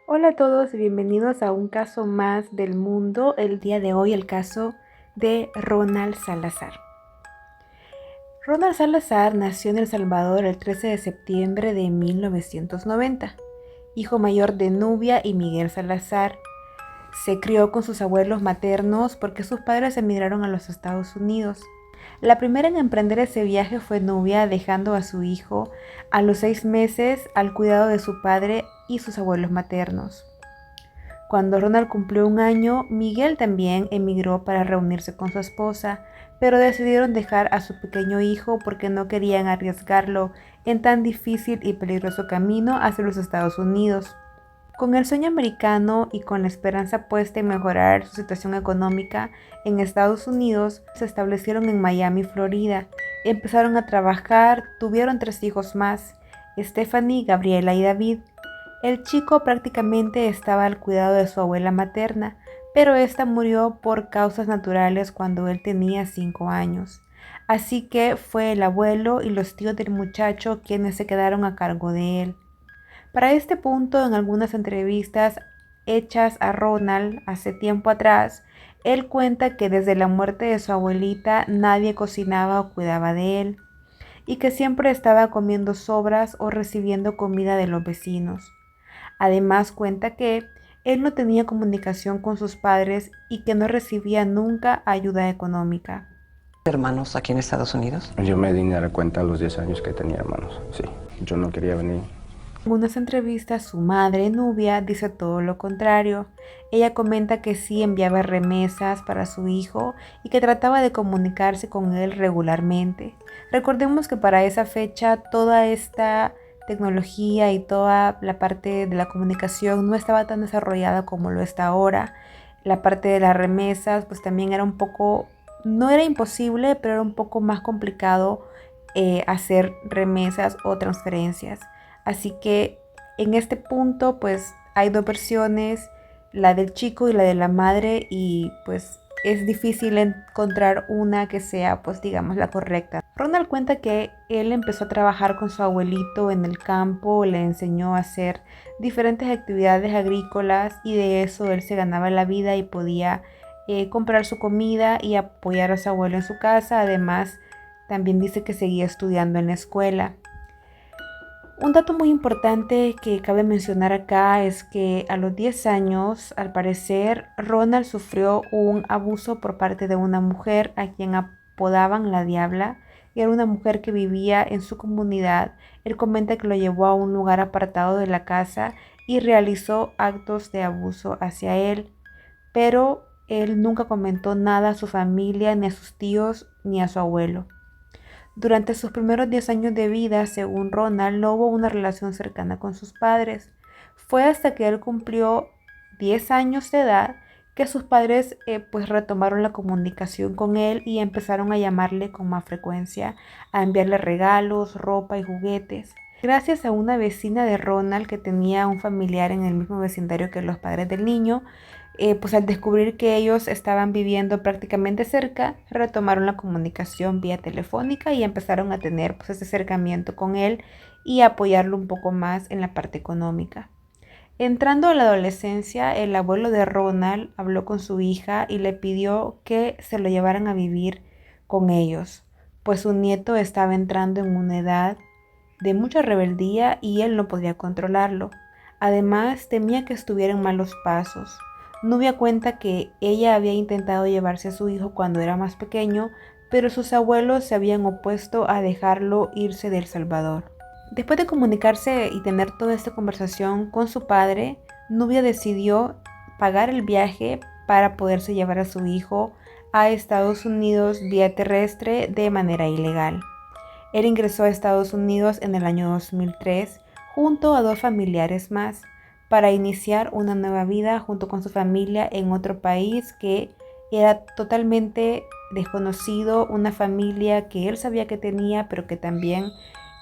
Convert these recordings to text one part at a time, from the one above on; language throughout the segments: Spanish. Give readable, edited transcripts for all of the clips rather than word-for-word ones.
Hola a todos y bienvenidos a un caso más del mundo. El día de hoy el caso de Ronald Salazar. Ronald Salazar nació en El Salvador el 13 de septiembre de 1990. Hijo mayor de Nubia y Miguel Salazar. Se crió con sus abuelos maternos porque sus padres emigraron a los Estados Unidos. La primera en emprender ese viaje fue Nubia, dejando a su hijo a los 6 meses al cuidado de su padre y sus abuelos maternos. Cuando Ronald cumplió 1 año, Miguel también emigró para reunirse con su esposa, pero decidieron dejar a su pequeño hijo porque no querían arriesgarlo en tan difícil y peligroso camino hacia los Estados Unidos. Con el sueño americano y con la esperanza puesta en mejorar su situación económica en Estados Unidos, se establecieron en Miami, Florida. Empezaron a trabajar, tuvieron 3 hijos más, Stephanie, Gabriela y David. El chico prácticamente estaba al cuidado de su abuela materna, pero esta murió por causas naturales cuando él tenía 5 años. Así que fue el abuelo y los tíos del muchacho quienes se quedaron a cargo de él. Para este punto, en algunas entrevistas hechas a Ronald hace tiempo atrás, él cuenta que desde la muerte de su abuelita nadie cocinaba o cuidaba de él, y que siempre estaba comiendo sobras o recibiendo comida de los vecinos. Además cuenta que él no tenía comunicación con sus padres y que no recibía nunca ayuda económica. ¿Hermanos aquí en Estados Unidos? Yo me di a dar cuenta a los 10 años que tenía hermanos, sí. Yo no quería venir. En unas entrevistas, su madre, Nubia, dice todo lo contrario. Ella comenta que sí enviaba remesas para su hijo y que trataba de comunicarse con él regularmente. Recordemos que para esa fecha toda esta tecnología y toda la parte de la comunicación no estaba tan desarrollada como lo está ahora. La parte de las remesas pues también era un poco, no era imposible, pero era un poco más complicado hacer remesas o transferencias. Así que en este punto pues hay 2 versiones, la del chico y la de la madre, y pues es difícil encontrar una que sea pues digamos la correcta. Ronald cuenta que él empezó a trabajar con su abuelito en el campo, le enseñó a hacer diferentes actividades agrícolas y de eso él se ganaba la vida y podía comprar su comida y apoyar a su abuelo en su casa. Además, también dice que seguía estudiando en la escuela. Un dato muy importante que cabe mencionar acá es que a los 10 años, al parecer, Ronald sufrió un abuso por parte de una mujer a quien apodaban la Diabla. Era una mujer que vivía en su comunidad. Él comenta que lo llevó a un lugar apartado de la casa y realizó actos de abuso hacia él, pero él nunca comentó nada a su familia, ni a sus tíos, ni a su abuelo. Durante sus primeros 10 años de vida, según Ronald, no hubo una relación cercana con sus padres. Fue hasta que él cumplió 10 años de edad que sus padres pues retomaron la comunicación con él y empezaron a llamarle con más frecuencia, a enviarle regalos, ropa y juguetes. Gracias a una vecina de Ronald que tenía un familiar en el mismo vecindario que los padres del niño, pues al descubrir que ellos estaban viviendo prácticamente cerca, retomaron la comunicación vía telefónica y empezaron a tener pues ese acercamiento con él y a apoyarlo un poco más en la parte económica. Entrando a la adolescencia, el abuelo de Ronald habló con su hija y le pidió que se lo llevaran a vivir con ellos, pues su nieto estaba entrando en una edad de mucha rebeldía y él no podía controlarlo. Además, temía que estuviera en malos pasos. Nubia cuenta que ella había intentado llevarse a su hijo cuando era más pequeño, pero sus abuelos se habían opuesto a dejarlo irse de El Salvador. Después de comunicarse y tener toda esta conversación con su padre, Nubia decidió pagar el viaje para poderse llevar a su hijo a Estados Unidos vía terrestre de manera ilegal. Él ingresó a Estados Unidos en el año 2003 junto a 2 familiares más para iniciar una nueva vida junto con su familia en otro país que era totalmente desconocido, una familia que él sabía que tenía, pero que también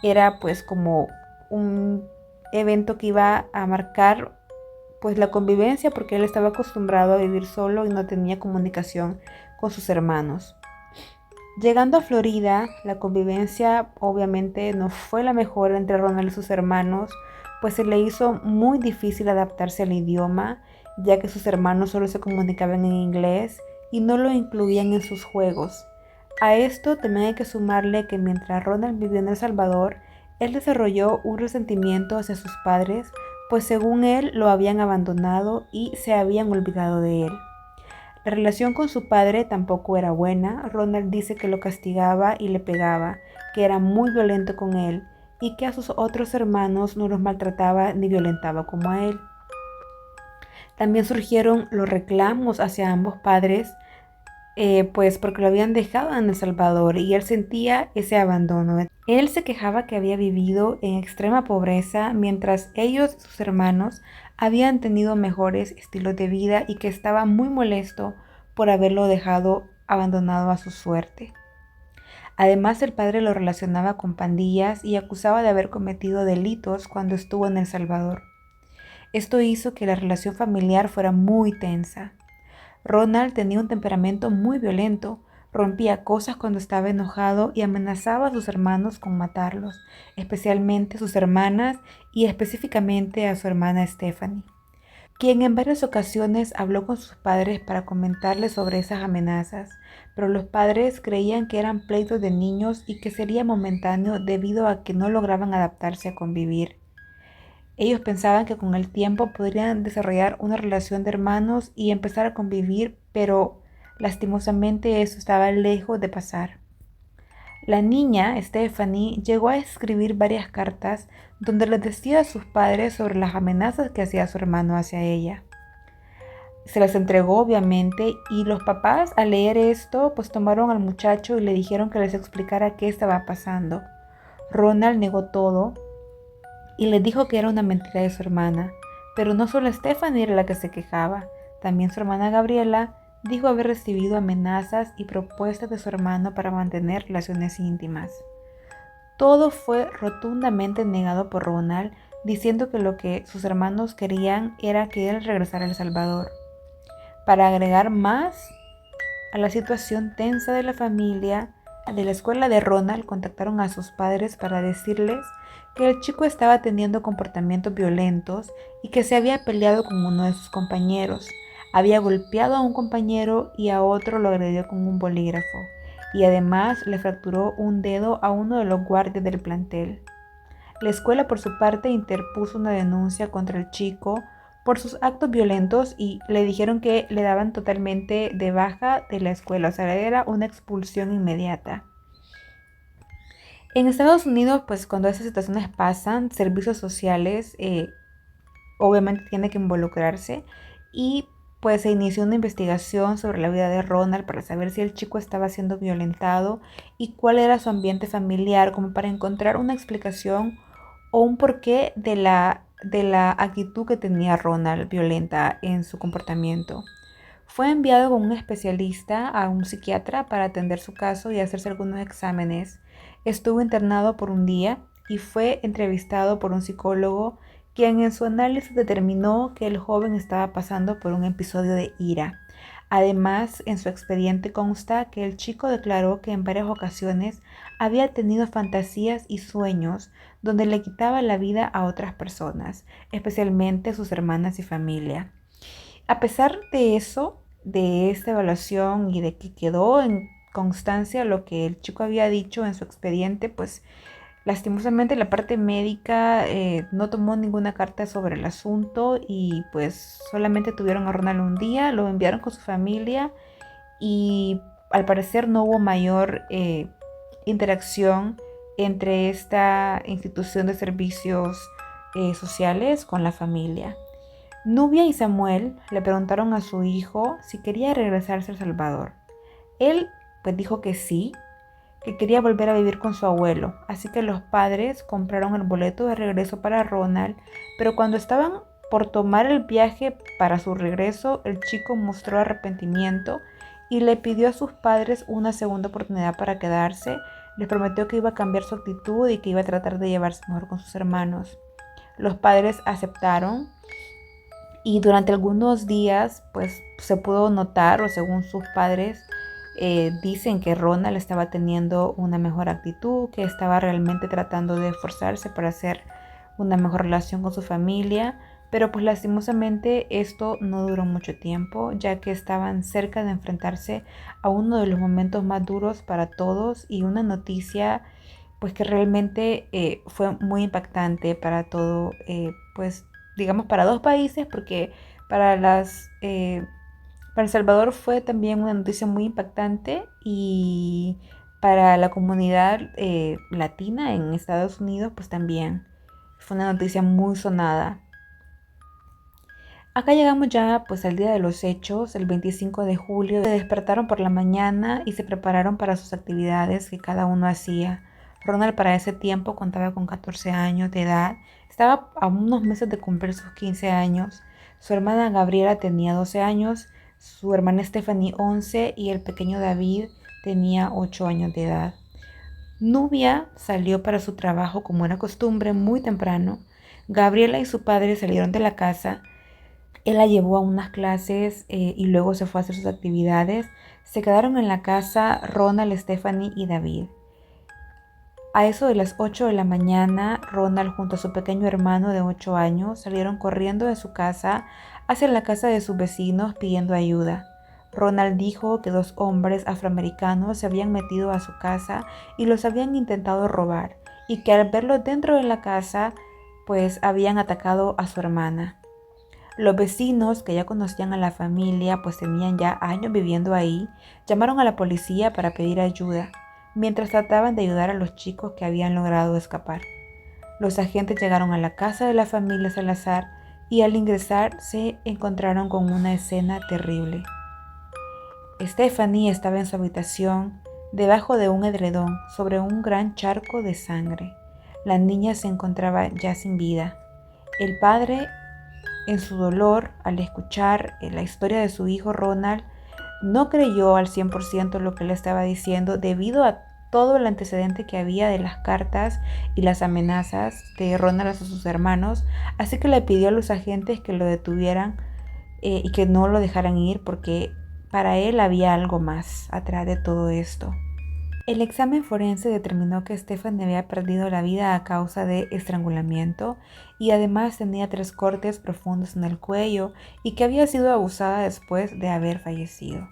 era pues como un evento que iba a marcar pues la convivencia, porque él estaba acostumbrado a vivir solo y no tenía comunicación con sus hermanos. Llegando a Florida, la convivencia obviamente no fue la mejor entre Ronald y sus hermanos, pues se le hizo muy difícil adaptarse al idioma, ya que sus hermanos solo se comunicaban en inglés y no lo incluían en sus juegos. A esto también hay que sumarle que mientras Ronald vivió en El Salvador, él desarrolló un resentimiento hacia sus padres, pues según él lo habían abandonado y se habían olvidado de él. La relación con su padre tampoco era buena. Ronald dice que lo castigaba y le pegaba, que era muy violento con él y que a sus otros hermanos no los maltrataba ni violentaba como a él. También surgieron los reclamos hacia ambos padres, pues porque lo habían dejado en El Salvador y él sentía ese abandono. Él se quejaba que había vivido en extrema pobreza mientras ellos, sus hermanos, habían tenido mejores estilos de vida y que estaba muy molesto por haberlo dejado abandonado a su suerte. Además, el padre lo relacionaba con pandillas y acusaba de haber cometido delitos cuando estuvo en El Salvador. Esto hizo que la relación familiar fuera muy tensa. Ronald tenía un temperamento muy violento, rompía cosas cuando estaba enojado y amenazaba a sus hermanos con matarlos, especialmente a sus hermanas y específicamente a su hermana Stephanie, quien en varias ocasiones habló con sus padres para comentarles sobre esas amenazas, pero los padres creían que eran pleitos de niños y que sería momentáneo debido a que no lograban adaptarse a convivir. Ellos pensaban que con el tiempo podrían desarrollar una relación de hermanos y empezar a convivir, pero lastimosamente eso estaba lejos de pasar. La niña, Stephanie, llegó a escribir varias cartas donde les decía a sus padres sobre las amenazas que hacía su hermano hacia ella. Se las entregó obviamente y los papás al leer esto pues tomaron al muchacho y le dijeron que les explicara qué estaba pasando. Ronald negó todo y le dijo que era una mentira de su hermana, pero no solo Stephanie era la que se quejaba, también su hermana Gabriela dijo haber recibido amenazas y propuestas de su hermano para mantener relaciones íntimas. Todo fue rotundamente negado por Ronald, diciendo que lo que sus hermanos querían era que él regresara a El Salvador. Para agregar más a la situación tensa de la familia, de la escuela de Ronald contactaron a sus padres para decirles que el chico estaba teniendo comportamientos violentos y que se había peleado con uno de sus compañeros. Había golpeado a un compañero y a otro lo agredió con un bolígrafo y además le fracturó un dedo a uno de los guardias del plantel. La escuela por su parte interpuso una denuncia contra el chico por sus actos violentos y le dijeron que le daban totalmente de baja de la escuela, o sea, era una expulsión inmediata. En Estados Unidos, pues cuando esas situaciones pasan, servicios sociales obviamente tienen que involucrarse y pues se inició una investigación sobre la vida de Ronald para saber si el chico estaba siendo violentado y cuál era su ambiente familiar, como para encontrar una explicación o un porqué de la actitud que tenía Ronald violenta en su comportamiento. Fue enviado con un especialista a un psiquiatra para atender su caso y hacerse algunos exámenes. Estuvo internado por un día y fue entrevistado por un psicólogo quien en su análisis determinó que el joven estaba pasando por un episodio de ira. Además, en su expediente consta que el chico declaró que en varias ocasiones había tenido fantasías y sueños donde le quitaba la vida a otras personas, especialmente sus hermanas y familia. A pesar de eso, de esta evaluación y de que quedó en constancia lo que el chico había dicho en su expediente, pues lastimosamente la parte médica no tomó ninguna carta sobre el asunto y pues solamente tuvieron a Ronald un día, lo enviaron con su familia y al parecer no hubo mayor interacción entre esta institución de servicios sociales con la familia. Nubia y Samuel le preguntaron a su hijo si quería regresarse a El Salvador. Él pues dijo que sí, que quería volver a vivir con su abuelo, así que los padres compraron el boleto de regreso para Ronald, pero cuando estaban por tomar el viaje para su regreso, el chico mostró arrepentimiento y le pidió a sus padres una segunda oportunidad para quedarse. Les prometió que iba a cambiar su actitud y que iba a tratar de llevarse mejor con sus hermanos. Los padres aceptaron y durante algunos días pues se pudo notar, o según sus padres, dicen que Ronald estaba teniendo una mejor actitud, que estaba realmente tratando de esforzarse para ser una mejor relación con su familia, pero pues lastimosamente esto no duró mucho tiempo, ya que estaban cerca de enfrentarse a uno de los momentos más duros para todos y una noticia pues que realmente fue muy impactante para todo, pues digamos para dos países, porque para para El Salvador fue también una noticia muy impactante y para la comunidad latina en Estados Unidos pues también fue una noticia muy sonada. Acá llegamos ya pues al día de los hechos, el 25 de julio. Se despertaron por la mañana y se prepararon para sus actividades que cada uno hacía. Ronald para ese tiempo contaba con 14 años de edad, estaba a unos meses de cumplir sus 15 años. Su hermana Gabriela tenía 12 años, su hermana Stephanie 11 y el pequeño David tenía 8 años de edad. Nubia salió para su trabajo como era costumbre muy temprano. Gabriela y su padre salieron de la casa. Él la llevó a unas clases y luego se fue a hacer sus actividades. Se quedaron en la casa Ronald, Stephanie y David. A eso de las 8 de la mañana, Ronald junto a su pequeño hermano de 8 años salieron corriendo de su casa hacia la casa de sus vecinos pidiendo ayuda. Ronald dijo que dos hombres afroamericanos se habían metido a su casa y los habían intentado robar y que al verlos dentro de la casa, pues habían atacado a su hermana. Los vecinos, que ya conocían a la familia, pues tenían ya años viviendo ahí, llamaron a la policía para pedir ayuda, mientras trataban de ayudar a los chicos que habían logrado escapar. Los agentes llegaron a la casa de la familia Salazar y al ingresar se encontraron con una escena terrible. Stephanie estaba en su habitación, debajo de un edredón, sobre un gran charco de sangre. La niña se encontraba ya sin vida. El padre, en su dolor, al escuchar la historia de su hijo Ronald, no creyó al 100% lo que le estaba diciendo debido a todo el antecedente que había de las cartas y las amenazas de Ronald hacia sus hermanos, así que le pidió a los agentes que lo detuvieran y que no lo dejaran ir porque para él había algo más atrás de todo esto. El examen forense determinó que Stephanie había perdido la vida a causa de estrangulamiento y además tenía 3 cortes profundos en el cuello y que había sido abusada después de haber fallecido.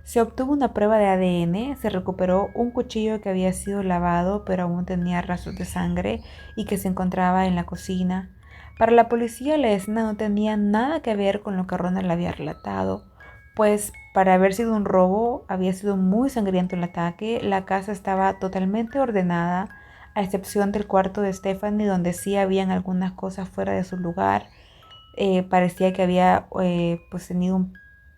Se obtuvo una prueba de ADN, se recuperó un cuchillo que había sido lavado pero aún tenía rastros de sangre y que se encontraba en la cocina. Para la policía la escena no tenía nada que ver con lo que Ronald había relatado, pues para haber sido un robo había sido muy sangriento el ataque. La casa estaba totalmente ordenada, a excepción del cuarto de Stephanie, donde sí habían algunas cosas fuera de su lugar. Parecía que había pues tenido un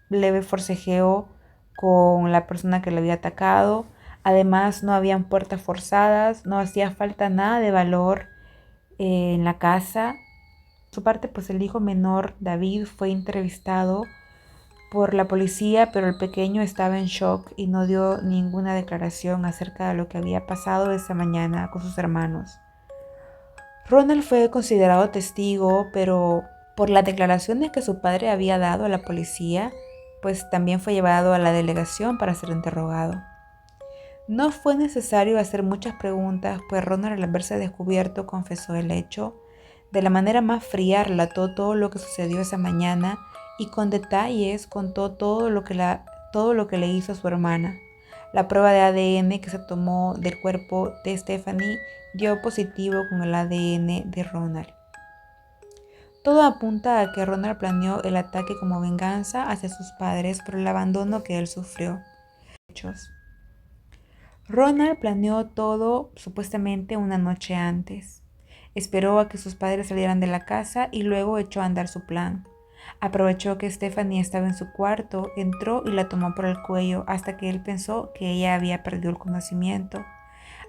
leve forcejeo con la persona que le había atacado. Además no habían puertas forzadas, no hacía falta nada de valor en la casa. Por su parte, pues el hijo menor, David, fue entrevistado por la policía, pero el pequeño estaba en shock y no dio ninguna declaración acerca de lo que había pasado esa mañana con sus hermanos. Ronald fue considerado testigo, pero por las declaraciones que su padre había dado a la policía, pues también fue llevado a la delegación para ser interrogado. No fue necesario hacer muchas preguntas, pues Ronald, al verse descubierto, confesó el hecho. De la manera más fría relató todo lo que sucedió esa mañana y con detalles contó todo lo que le hizo a su hermana. La prueba de ADN que se tomó del cuerpo de Stephanie dio positivo con el ADN de Ronald. Todo apunta a que Ronald planeó el ataque como venganza hacia sus padres por el abandono que él sufrió. Ronald planeó todo supuestamente una noche antes. Esperó a que sus padres salieran de la casa y luego echó a andar su plan. Aprovechó que Stephanie estaba en su cuarto, entró y la tomó por el cuello hasta que él pensó que ella había perdido el conocimiento.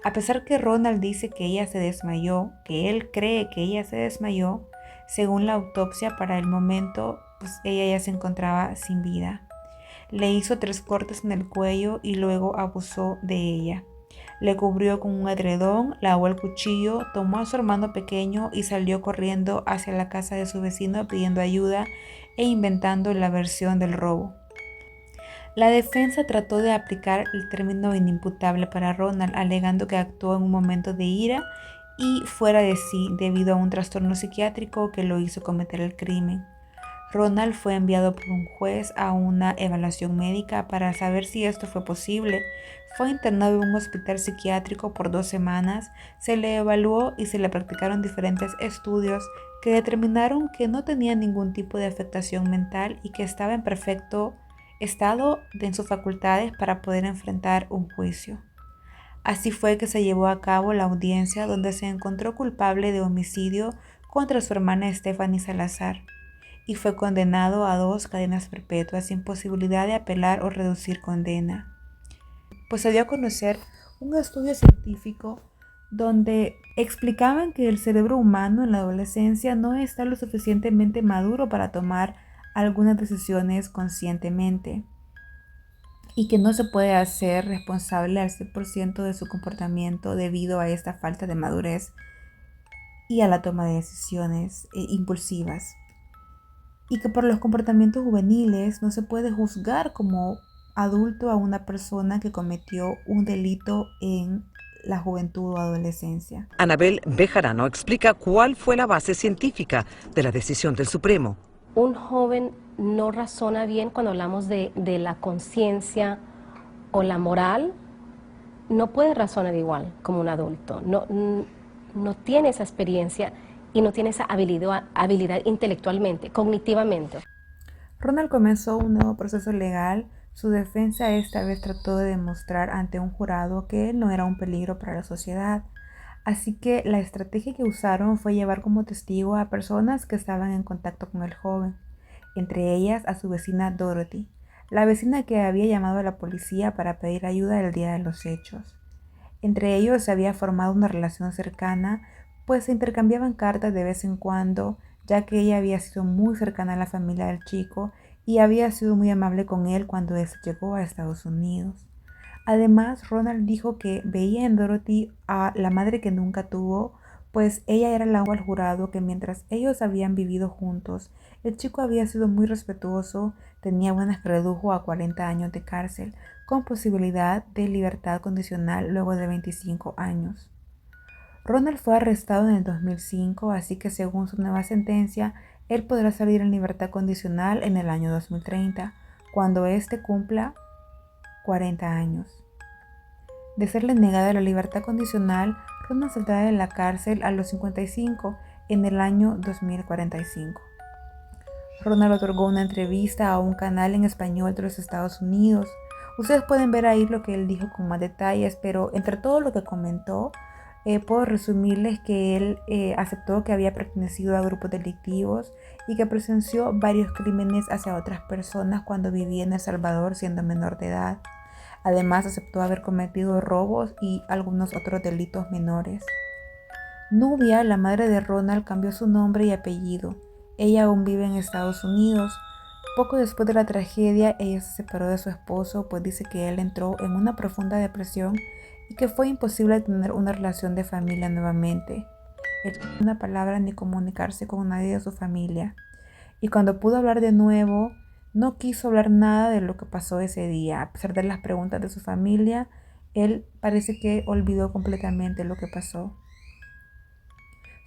A pesar que Ronald dice que ella se desmayó, que él cree que ella se desmayó, según la autopsia para el momento, pues ella ya se encontraba sin vida. Le hizo 3 cortes en el cuello y luego abusó de ella. Le cubrió con un edredón, lavó el cuchillo, tomó a su hermano pequeño y salió corriendo hacia la casa de su vecino pidiendo ayuda e inventando la versión del robo. La defensa trató de aplicar el término inimputable para Ronald, alegando que actuó en un momento de ira y fuera de sí debido a un trastorno psiquiátrico que lo hizo cometer el crimen. Ronald fue enviado por un juez a una evaluación médica para saber si esto fue posible. Fue internado en un hospital psiquiátrico por 2 semanas, se le evaluó y se le practicaron diferentes estudios que determinaron que no tenía ningún tipo de afectación mental y que estaba en perfecto estado en sus facultades para poder enfrentar un juicio. Así fue que se llevó a cabo la audiencia donde se encontró culpable de homicidio contra su hermana Stephanie Salazar y fue condenado a 2 cadenas perpetuas sin posibilidad de apelar o reducir condena. Pues se dio a conocer un estudio científico donde explicaban que el cerebro humano en la adolescencia no está lo suficientemente maduro para tomar algunas decisiones conscientemente y que no se puede hacer responsable al 100% de su comportamiento debido a esta falta de madurez y a la toma de decisiones impulsivas. Y que por los comportamientos juveniles no se puede juzgar como adulto a una persona que cometió un delito en la juventud o adolescencia. Anabel Bejarano explica cuál fue la base científica de la decisión del Supremo. Un joven no razona bien cuando hablamos de la conciencia o la moral, no puede razonar igual como un adulto, no tiene esa experiencia y no tiene esa habilidad intelectualmente, cognitivamente. Ronald comenzó un nuevo proceso legal. Su defensa esta vez trató de demostrar ante un jurado que él no era un peligro para la sociedad. Así que la estrategia que usaron fue llevar como testigo a personas que estaban en contacto con el joven, entre ellas a su vecina Dorothy, la vecina que había llamado a la policía para pedir ayuda el día de los hechos. Entre ellos se había formado una relación cercana, pues se intercambiaban cartas de vez en cuando, ya que ella había sido muy cercana a la familia del chico y había sido muy amable con él cuando éste llegó a Estados Unidos. Además, Ronald dijo que veía en Dorothy a la madre que nunca tuvo, pues ella era la única al jurado que mientras ellos habían vivido juntos, el chico había sido muy respetuoso, tenía buenas que redujo a 40 años de cárcel, con posibilidad de libertad condicional luego de 25 años. Ronald fue arrestado en el 2005, así que según su nueva sentencia, él podrá salir en libertad condicional en el año 2030, cuando éste cumpla 40 años. De serle negada la libertad condicional, Ronald saldrá de la cárcel a los 55 en el año 2045. Ronald otorgó una entrevista a un canal en español de los Estados Unidos. Ustedes pueden ver ahí lo que él dijo con más detalles, pero entre todo lo que comentó, puedo resumirles que él aceptó que había pertenecido a grupos delictivos y que presenció varios crímenes hacia otras personas cuando vivía en El Salvador siendo menor de edad. Además, aceptó haber cometido robos y algunos otros delitos menores. Nubia, la madre de Ronald, cambió su nombre y apellido. Ella aún vive en Estados Unidos. Poco después de la tragedia, ella se separó de su esposo, pues dice que él entró en una profunda depresión y que fue imposible tener una relación de familia nuevamente. Él no tenía una palabra ni comunicarse con nadie de su familia. Y cuando pudo hablar de nuevo, no quiso hablar nada de lo que pasó ese día. A pesar de las preguntas de su familia, él parece que olvidó completamente lo que pasó.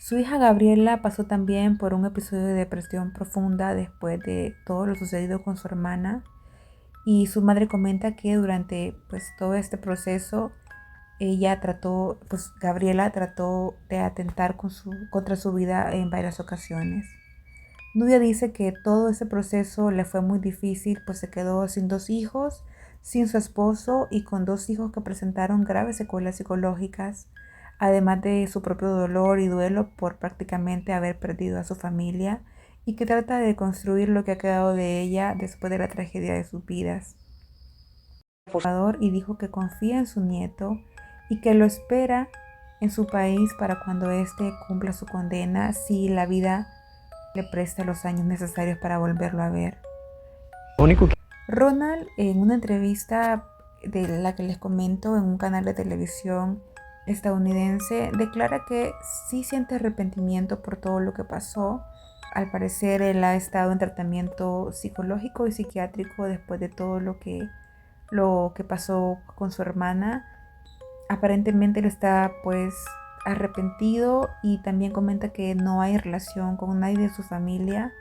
Su hija Gabriela pasó también por un episodio de depresión profunda después de todo lo sucedido con su hermana. Y su madre comenta que durante todo este proceso, Gabriela trató de atentar contra su vida en varias ocasiones. Nubia dice que todo ese proceso le fue muy difícil, pues se quedó sin 2 hijos, sin su esposo y con 2 hijos que presentaron graves secuelas psicológicas, además de su propio dolor y duelo por prácticamente haber perdido a su familia y que trata de construir lo que ha quedado de ella después de la tragedia de sus vidas. Y dijo que confía en su nieto y que lo espera en su país para cuando éste cumpla su condena si la vida le presta los años necesarios para volverlo a ver. Ronald, en una entrevista de la que les comento en un canal de televisión estadounidense, declara que sí siente arrepentimiento por todo lo que pasó. Al parecer él ha estado en tratamiento psicológico y psiquiátrico después de todo lo que pasó con su hermana. Aparentemente él está arrepentido y también comenta que no hay relación con nadie de su familia